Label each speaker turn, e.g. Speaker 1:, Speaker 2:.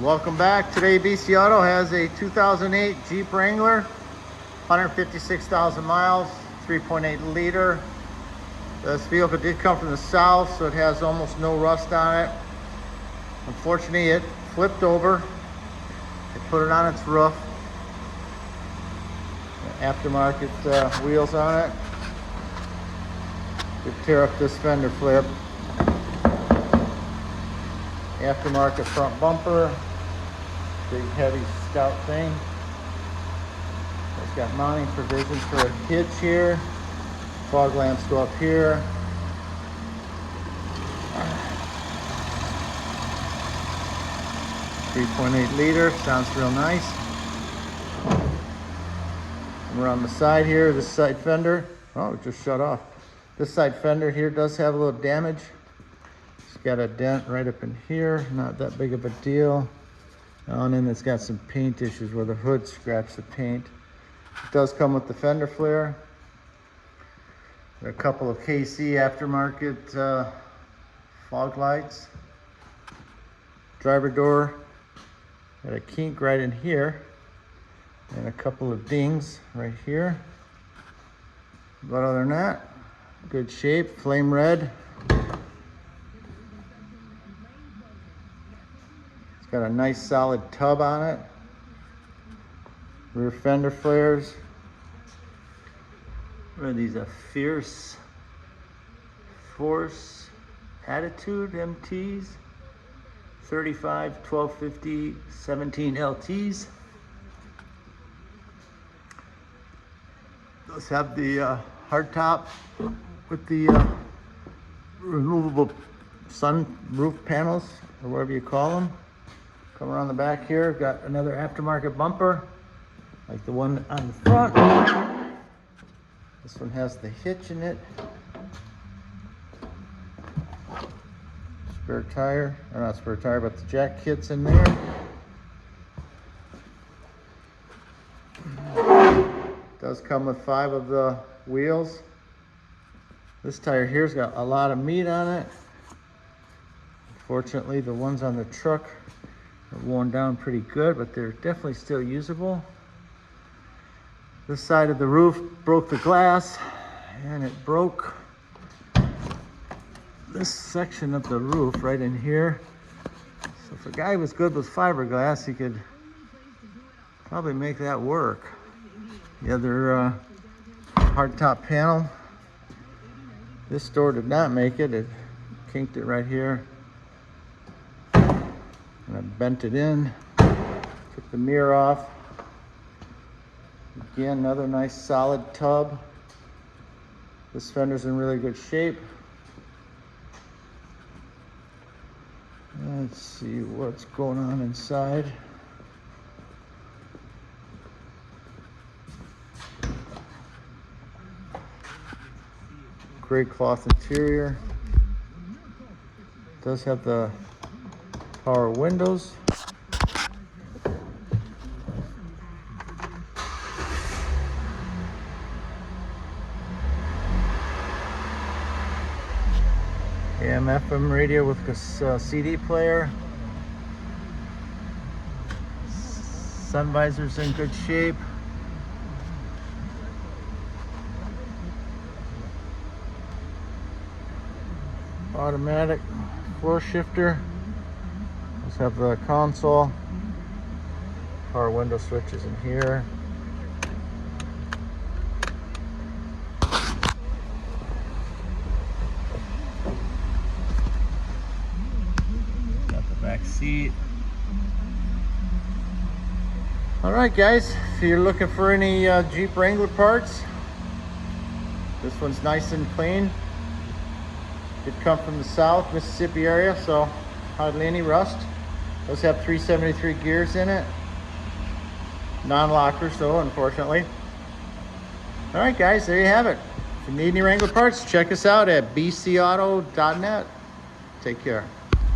Speaker 1: Welcome back. Today BC Auto has a 2008 Jeep Wrangler, 156,000 miles, 3.8 liter. This vehicle did come from the south, so it has almost no rust on it. Unfortunately, it flipped over. They put it on its roof. Aftermarket wheels on it. Could tear up this fender flip. Aftermarket front bumper. Big heavy stout thing. It's got mounting provisions for a hitch here. Fog lamps go up here. 3.8 liter, sounds real nice. We're on the side here, this side fender. Oh, it just shut off. This side fender here does have a little damage. It's got a dent right up in here, not that big of a deal. And then it's got some paint issues where the hood scratched the paint. It does come with the fender flare. A couple of KC aftermarket fog lights. Driver door, got a kink right in here. And a couple of dings right here. But other than that, good shape, flame red. It's got a nice solid tub on it. Rear fender flares. What are these? A Fierce Force Attitude MTs. 35, 1250, 17 LTs. Those have the hard top with the removable sun roof panels, or whatever you call them. Come around the back here, got another aftermarket bumper, like the one on the front. This one has the hitch in it. Spare tire, or not spare tire, but the jack kit's in there. Does come with 5 of the wheels. This tire here's got a lot of meat on it. Unfortunately, the ones on the truck are worn down pretty good, but they're definitely still usable. This side of the roof broke the glass, and it broke this section of the roof right in here. So if a guy was good with fiberglass, he could probably make that work. The other hardtop panel, this door did not make it. It kinked it right here. And I bent it in, took the mirror off. Again, another nice solid tub. This fender's in really good shape. Let's see what's going on inside. Gray cloth interior. Does have the power windows. AM FM radio with a CD player. Sun visor's in good shape. Automatic floor shifter. Let's have the console. Power window switches in here. Got the back seat. All right, guys, if you're looking for any Jeep Wrangler parts, this one's nice and clean. It come from the south Mississippi area, so hardly any rust. Does have 373 gears in it. Non-lockers though, unfortunately. All right, guys, there you have it. If you need any Wrangler parts, check us out at bcauto.net. Take care.